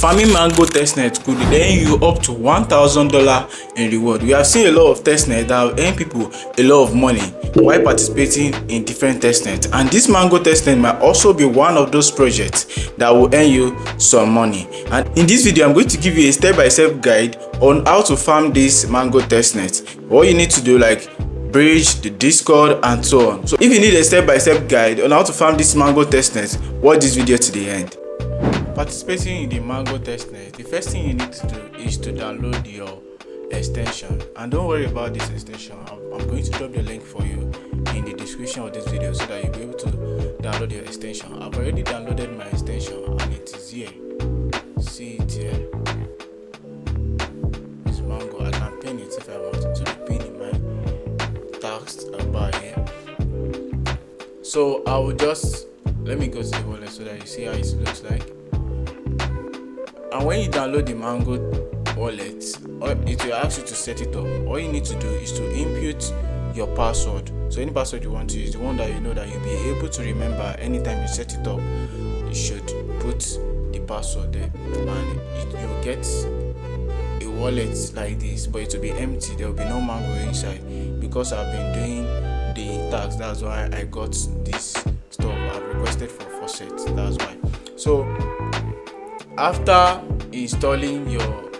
Farming Mango testnet could earn you up to $1,000 in reward. We have seen a lot of testnet that have earned people a lot of money while participating in different testnet, and this Mango testnet might also be one of those projects that will earn you some money. And in this video, I'm going to give you a step-by-step guide on how to farm this Mango testnet. What you need to do, like bridge, the Discord, and so on. So if you need a step-by-step guide on how to farm this Mango testnet, watch this video to the end. Participating in the Mango testnet, the first thing you need to do is to download your extension, and don't worry about this extension. I'm going to drop the link for you in the description of this video so that you'll be able to download your extension. I've already downloaded my extension and it is here. See it here. It's Mango. I can pin it if I want to be pinned in my text bar here. So I will just let me go to the wallet so that you see how it looks like. And when you download the Mango wallet, it will ask you to set it up. All you need to do is to input your password. So any password you want to use, the one that you know that you'll be able to remember anytime you set it up, you should put the password there, and you'll get a wallet like this, but it will be empty. There will be no Mango inside because I've been doing the tax. That's why I got this stuff. I've requested for faucet. That's why. So after installing your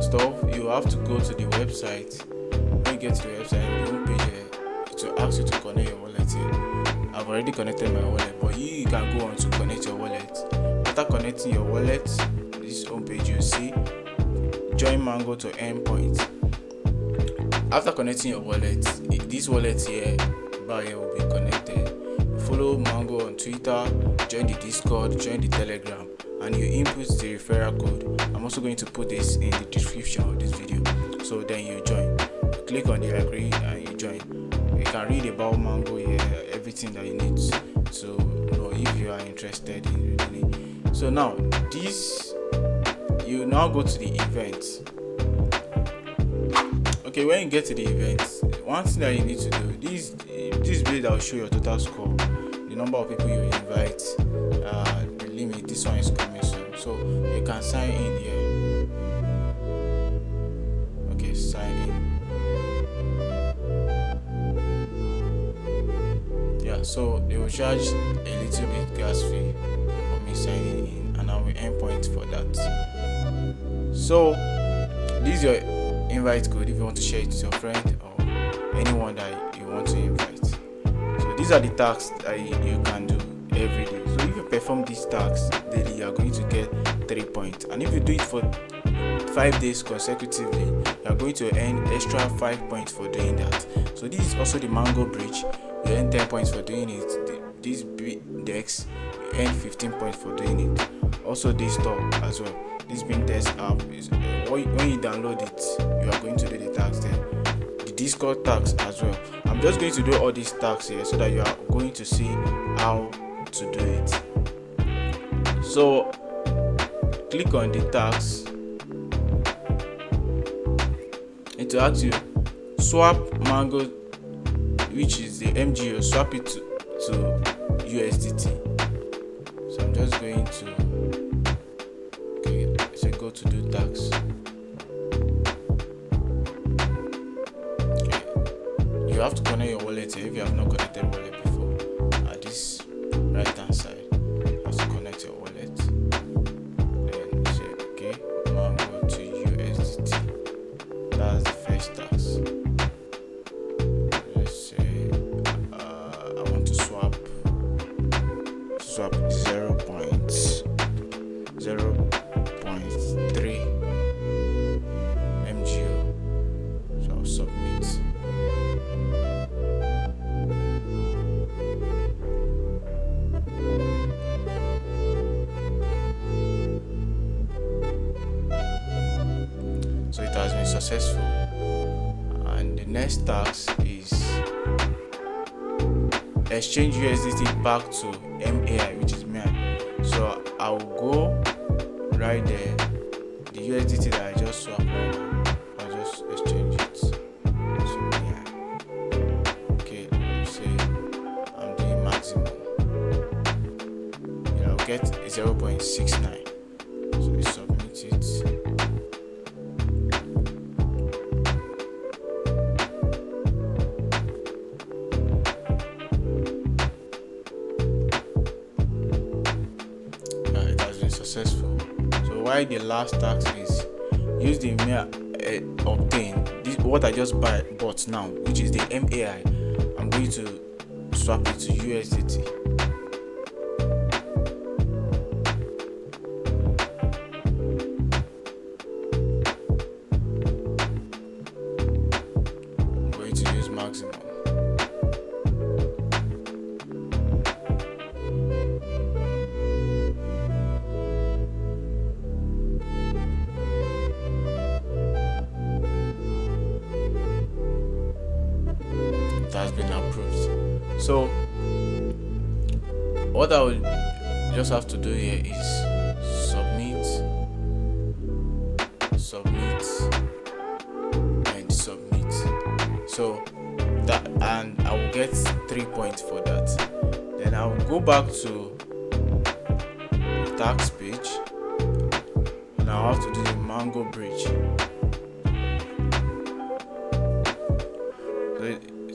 stuff, you have to go to the website. When you get to the website, the home page here, it will ask you to connect your wallet here. I've already connected my wallet, but you can go on to connect your wallet. After connecting your wallet, this home page you see join Mango to earn points. After connecting your wallet, this wallet here bar here will be connected. Follow Mango on Twitter, join the Discord, join the Telegram, and you input the referral code. I'm also going to put this in the description of this video. So then you join. Click on the agree and you join. You can read about Mango here, everything that you need to know if you are interested in reading it. So now this, you now go to the events. Okay, when you get to the events, one thing that you need to do, this video that will show your total score, the number of people you invite, the limit. This one is coming soon, so you can sign in here. Okay, sign in. Yeah, so they will charge a little bit gas fee for me signing in, and I will earn points for that. So this is your invite code if you want to share it with your friend or anyone that you want to invite. So these are the tasks that you can do every day. So if you perform these tasks daily, you are going to get 3 points, and if you do it for 5 days consecutively, you are going to earn extra 5 points for doing that. So this is also the Mango bridge. You earn 10 points for doing it. This BeingDex, you earn 15 points for doing it. Also this store as well. This BeingDex app is when you download it, you are going to do the tags there. The Discord tags as well. I'm just going to do all these tags here so that you are going to see how to do it. So click on the tags. It will ask you swap Mango, which is the MGO, swap it to USDT. So I'm just going to go to do tax. Okay. You have to connect your wallet here if you have not connected wallet before. At this right hand side, you have to connect your wallet. Then say okay, Mango to USDT. That's the first tax. Let's say I want to swap 0.3 MGO. So I'll submit. So it has been successful, and the next task is exchange USDT back to MAI, which is MAI. So I will go right there, the USDT that I just swapped right now, I'll just exchange it to MAI. Okay, let me say I'm doing maximum. I'll get 0.69. So it's successful. So why the last task is use the email obtain this what I just bought now, which is the MAI. I'm going to swap it to USDT. I'm going to use maximum. Has been approved. So what I will just have to do here is submit, and submit. So that, and I will get 3 points for that. Then I will go back to the tax page and I'll have to do the Mango bridge.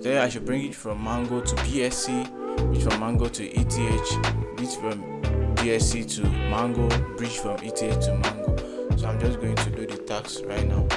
Then I should bring it from Mango to BSC, bridge from Mango to ETH, bridge from BSC to Mango, bridge from ETH to Mango. So I'm just going to do the tax right now.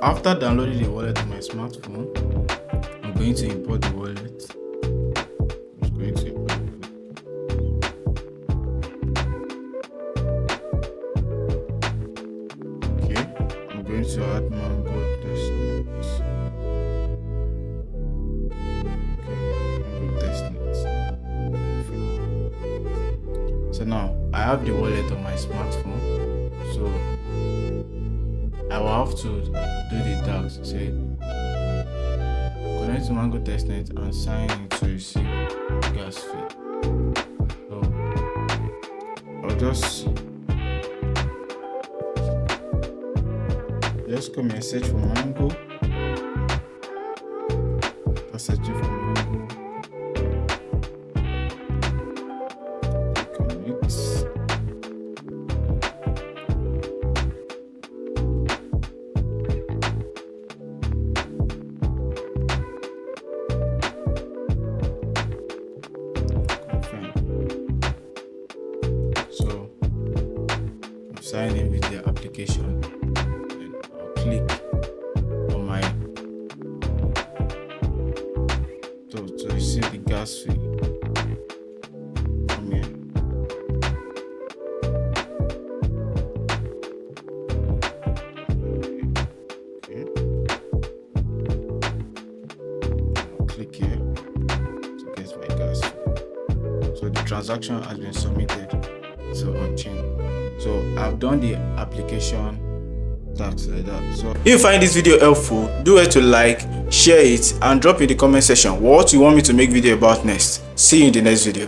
After downloading the wallet to my smartphone, I'm going to import the wallet. I'm going to import the wallet. Okay, I'm going to add Mango testnet. Okay, Mango testnet. So now I have the wallet on my smartphone. So I will have to do the task. Say connect to Mango testnet and sign in to receive gas fee. So I'll just come and search for Mango. I'm searching for Mango. Connect. So I'm signing in with the application, and I'll click on my to receive the gas fee. Come here. Okay. I'll click here to get my gas fee. So the transaction has been submitted to on-chain. So I've done the application tax like that. So if you find this video helpful, do it to like, share it, and drop in the comment section what you want me to make video about next. See you in the next video.